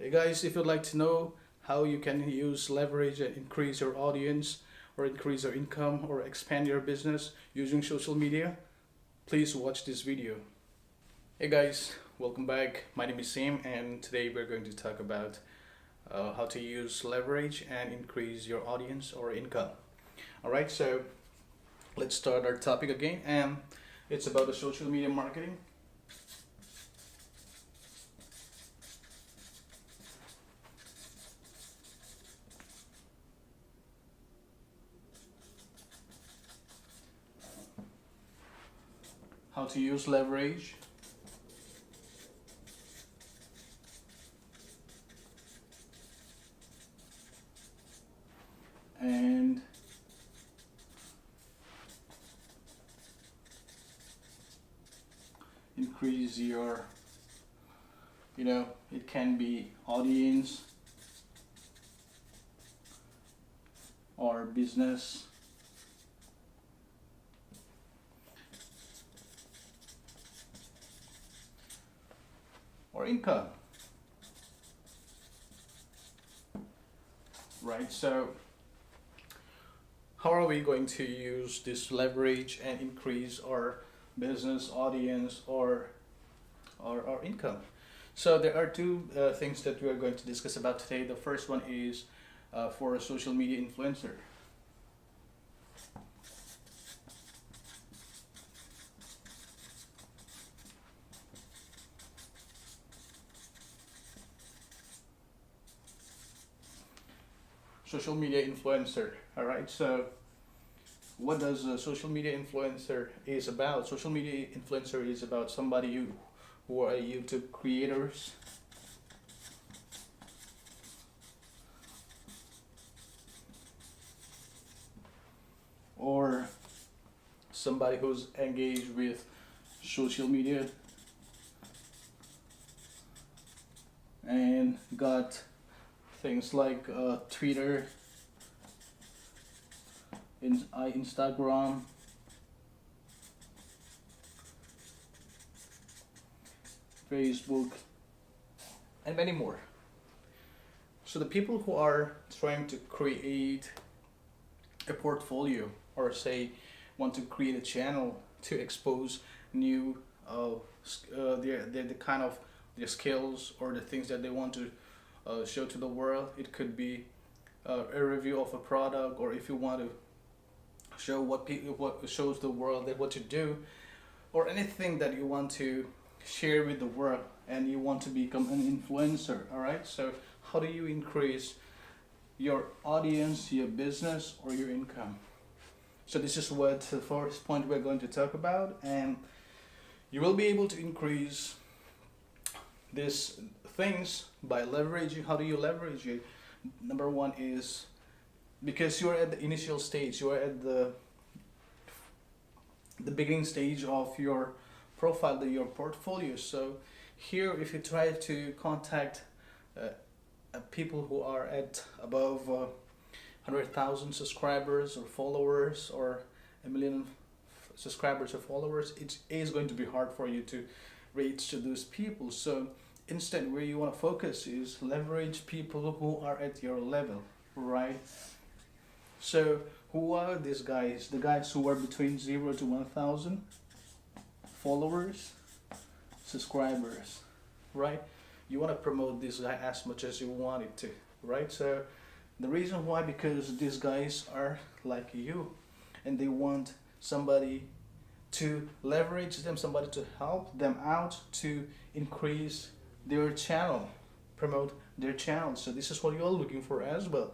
Hey guys, if you'd like to know how you can use leverage and increase your audience or increase your income or expand your business using social media, please watch this video. Hey guys, welcome back. My name is Sam and today we're going to talk about how to use leverage and increase your audience or income. Alright, so let's start our topic again, and it's about the social media marketing. How to use leverage and increase your, it can be audience or business or income, right? So how are we going to use this leverage and increase our business audience or our income? So there are two things that we are going to discuss about today. The first one is for a social media influencer. Social media influencer. All right. So what does a social media influencer is about? Social media influencer is about somebody who are YouTube creators or somebody who's engaged with social media and got things like Twitter, Instagram, Facebook, and many more. So the people who are trying to create a portfolio or say want to create a channel to expose new the kind of their skills or the things that they want to show to the world. It could be a review of a product, or if you want to show what shows the world that what to do, or anything that you want to share with the world and you want to become an influencer. All right, so how do you increase your audience, your business, or your income? So this is what the first point we're going to talk about, and you will be able to increase these things by leveraging. How do you leverage it? Number one is because you are at the initial stage, you are at the beginning stage of your profile, your portfolio. So here, if you try to contact people who are at above 100,000 subscribers or followers, or a million subscribers or followers, it is going to be hard for you to reach to those people. So instead, where you want to focus is leverage people who are at your level, right? So who are these guys? The guys who are between 0 to 1,000 followers, subscribers, right? You want to promote this guy as much as you want it to, right? So the reason why, because these guys are like you and they want somebody to leverage them, somebody to help them out to increase their channel, promote their channel. So this is what you're looking for as well.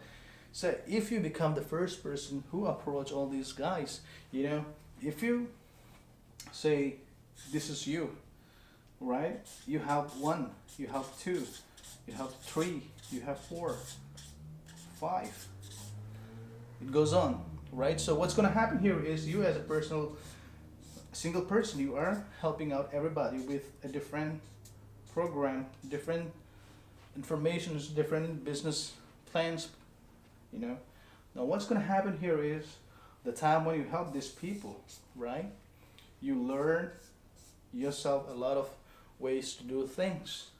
So if you become the first person who approach all these guys, if you say this is you, right? You have 1, you have 2, you have 3, you have 4, 5. It goes on, right? So what's going to happen here is you, as a single person, you are helping out everybody with a different program, different information, different business plans. Now what's going to happen here is the time when you help these people, right? You learn yourself a lot of ways to do things,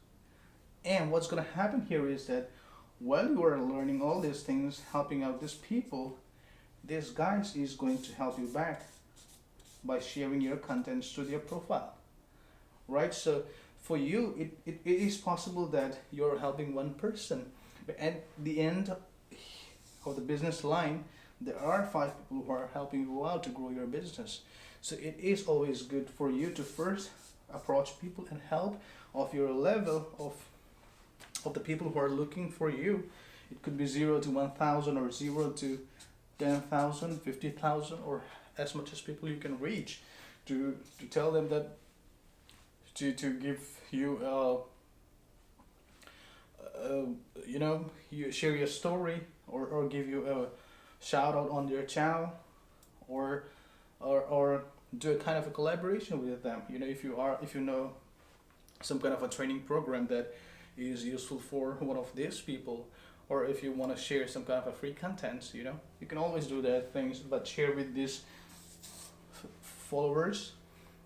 And what's going to happen here is that while you are learning all these things, helping out these people, this guys is going to help you back by sharing your contents to their profile, right? So for you, it is possible that you're helping one person, but at the end of the business line, there are five people who are helping you out to grow your business. So it is always good for you to first approach people and help of your level of the people who are looking for you. It could be 0 to 1,000 or 0 to 10,000, 50,000, or as much as people you can reach to tell them that to give you you share your story, or give you a shout out on their channel, or do a kind of a collaboration with them. If you know some kind of a training program that is useful for one of these people, or if you want to share some kind of a free content, you can always do that things, but share with these followers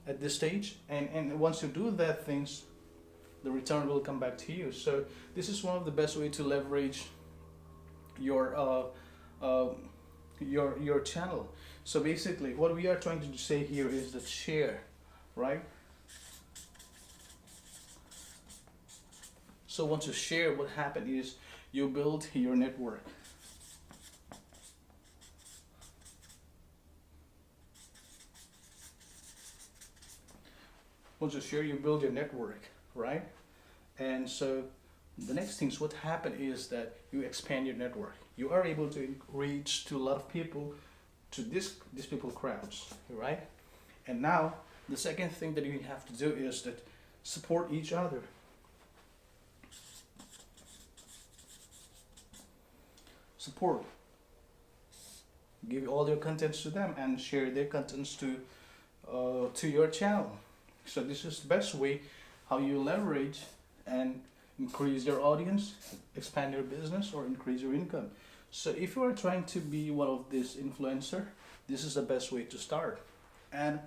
at this stage, and once you do that things, the return will come back to you. So this is one of the best way to leverage your your channel. So basically what we are trying to say here is that share, right? So once you share, what happened is you build your network. Once you share, you build your network, right? And so the next things what happen is that you expand your network. You are able to reach to a lot of people, to these people crowds, right? And now the second thing that you have to do is that support each other. Support. Give all your contents to them and share their contents to your channel. So this is the best way how you leverage and increase your audience, expand your business, or increase your income. So if you are trying to be one of these influencer, this is the best way to start. And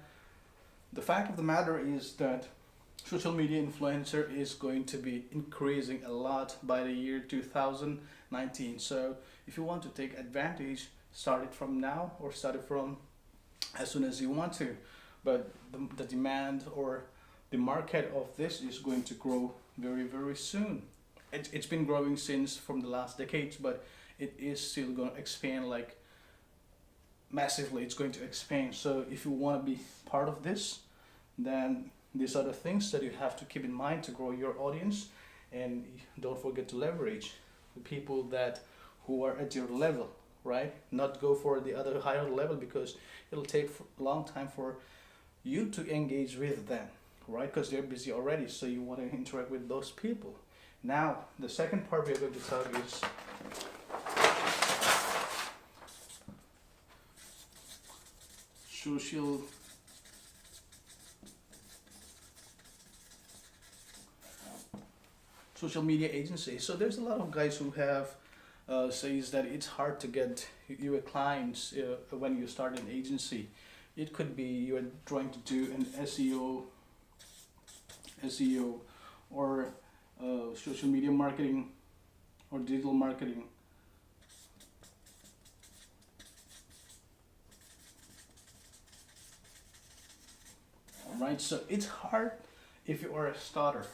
the fact of the matter is that social media influencer is going to be increasing a lot by the year 2019. So if you want to take advantage, start it from now, or start it from as soon as you want to. But the demand or the market of this is going to grow very, very soon. It's been growing since from the last decades, but it is still going to expand like massively. It's going to expand. So if you want to be part of this, then these are the things that you have to keep in mind to grow your audience. And don't forget to leverage the people who are at your level, right? Not go for the other higher level, because it'll take a long time for you to engage with them, right? Because they're busy already, so you want to interact with those people. Now the second part we're going to talk is social media agency. So there's a lot of guys who have says that it's hard to get your clients when you start an agency. It could be you're trying to do an SEO, or social media marketing, or digital marketing. Alright, so it's hard if you are a starter.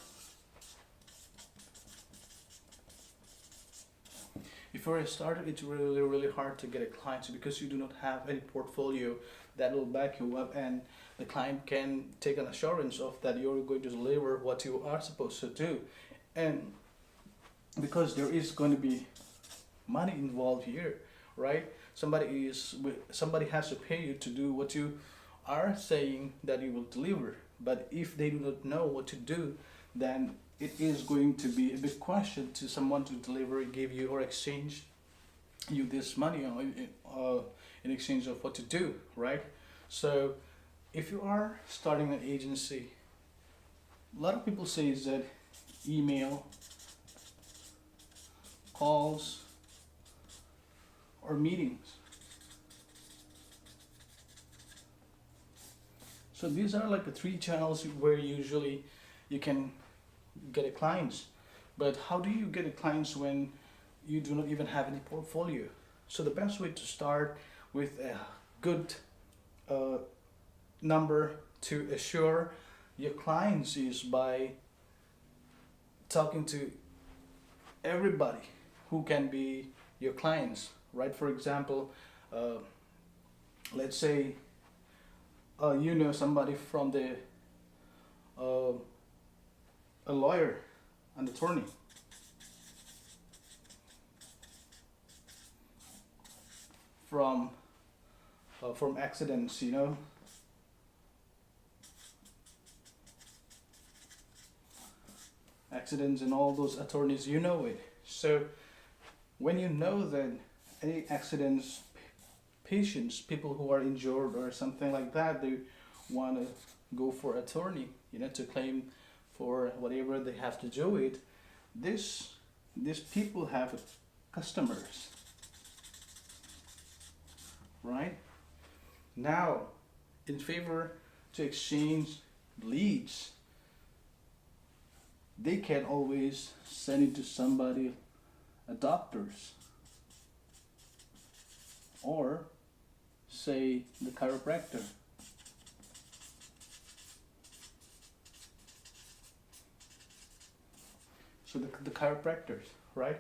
If you're a starter, it's really, really hard to get a client, because you do not have any portfolio that will back you up, and the client can take an assurance of that you're going to deliver what you are supposed to do. And because there is going to be money involved here, right? Somebody has to pay you to do what you are saying that you will deliver. But if they do not know what to do, then it is going to be a big question to someone to deliver, give you, or exchange you this money in exchange of what to do, right? So if you are starting an agency, a lot of people say is that email, calls, or meetings. So these are like the three channels where usually you can get a clients. But how do you get the clients when you do not even have any portfolio? So the best way to start with a good uh, number to assure your clients is by talking to everybody who can be your clients, right? For example, uh, let's say you know somebody from the uh, a lawyer, an attorney, from from accidents, you know, accidents and all those attorneys, you know it. So when you know that any accidents, patients, people who are injured or something like that, they want to go for attorney, you know, to claim for whatever they have to do it. This these people have customers, right? Now, in favor to exchange leads, they can always send it to somebody, a doctor's, or say the chiropractor. So the chiropractors, right?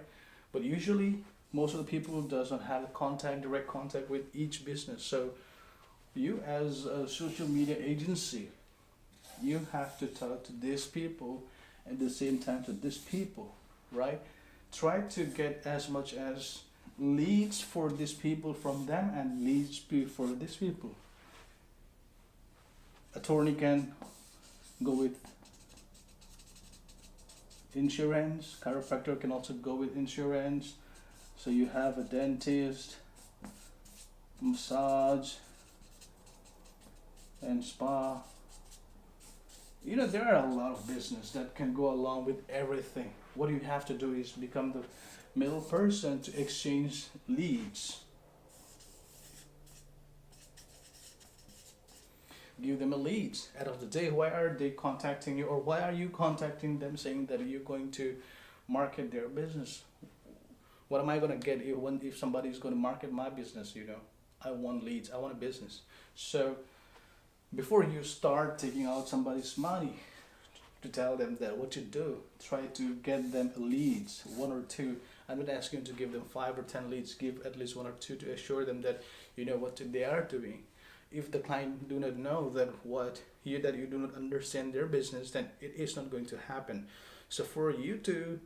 But usually most of the people doesn't have contact, direct contact with each business. So you as a social media agency, you have to talk to these people at the same time to these people, right? Try to get as much as leads for these people from them and for these people. Attorney can go with insurance, chiropractor can also go with insurance. So you have a dentist, massage, and spa. You know, there are a lot of business that can go along with everything. What you have to do is become the middle person to exchange leads. Give them a lead. End of the day, why are they contacting you, or why are you contacting them saying that you're going to market their business? What am I gonna get if somebody is going to market my business? You know, I want leads. I want a business. So before you start taking out somebody's money to tell them that what you do, try to get them leads, one or two. I'm not asking you to give them 5 or 10 leads. Give at least 1 or 2 to assure them that you know what they are doing. If the client do not know that that you do not understand their business, then it is not going to happen. So for you to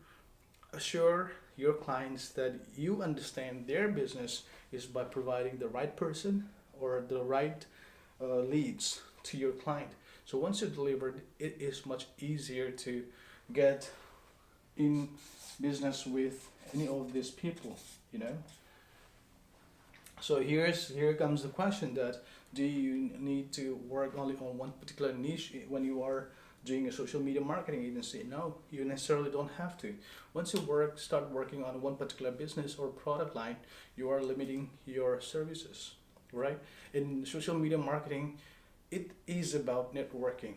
assure your clients that you understand their business is by providing the right person or the right leads to your client. So once you deliver, it is much easier to get in business with any of these people, you know. So here comes the question that do you need to work only on one particular niche when you are doing a social media marketing agency? No, you necessarily don't have to. Once you start working on one particular business or product line, you are limiting your services, right? In social media marketing, it is about networking.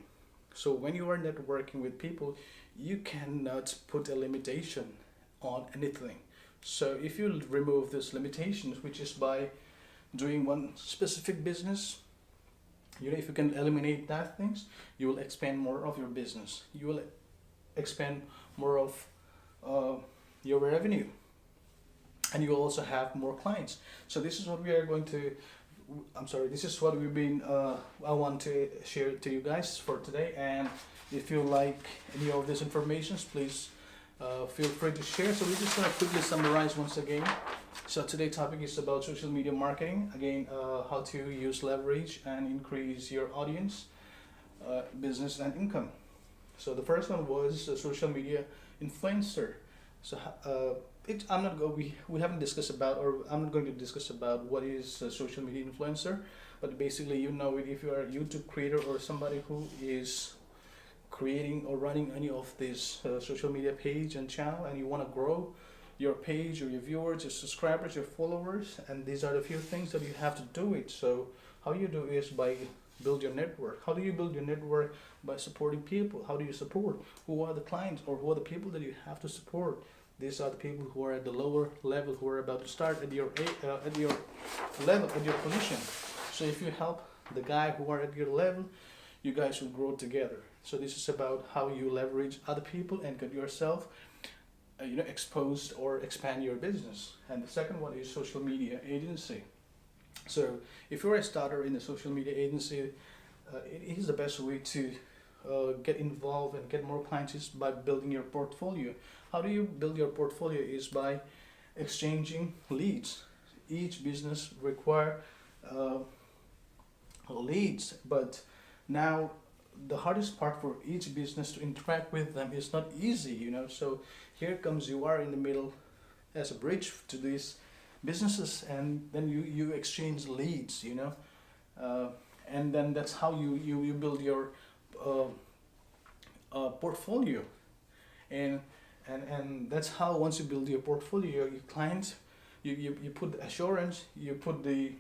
So when you are networking with people, you cannot put a limitation on anything. So if you remove these limitations, which is by doing one specific business, you know, if you can eliminate that things, you will expand more of your business. You will expand more of your revenue, and you will also have more clients. So this is what we are going to. I'm sorry. This is what we've been. I want to share to you guys for today. And if you like any of this information, please feel free to share. So we're just gonna quickly summarize once again. So today's topic is about social media marketing. Again, how to use leverage and increase your audience, business, and income. So the first one was a social media influencer. So we haven't discussed about, or I'm not going to discuss about what is a social media influencer, but basically you know it if you are a YouTube creator or somebody who is creating or running any of this social media page and channel, and you want to grow your page or your viewers, your subscribers, your followers, and these are the few things that you have to do it. So how you do is by build your network. How do you build your network? By supporting people. How do you support? Who are the clients, or who are the people that you have to support? These are the people who are at the lower level, who are about to start at your level, at your position. So if you help the guy who are at your level, you guys will grow together. So this is about how you leverage other people and get yourself exposed or expand your business. And the second one is social media agency. So if you're a starter in the social media agency, it is the best way to get involved and get more clients is by building your portfolio. How do you build your portfolio? Is by exchanging leads. Each business require leads, but now the hardest part for each business to interact with them is not easy, so here comes, you are in the middle as a bridge to these businesses, and then you exchange leads, and then that's how you build your portfolio, and that's how, once you build your portfolio, your clients, you put the assurance, you put the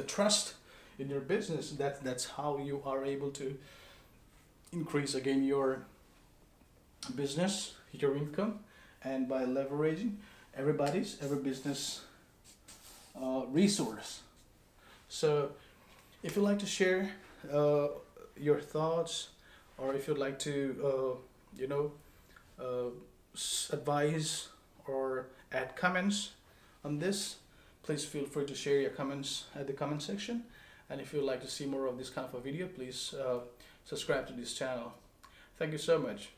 trust in your business. That's how you are able to increase again your business, your income, and by leveraging every business resource. So if you'd like to share your thoughts, or if you'd like to advise or add comments on this, please feel free to share your comments at the comment section. And if you'd like to see more of this kind of a video, please subscribe to this channel. Thank you so much.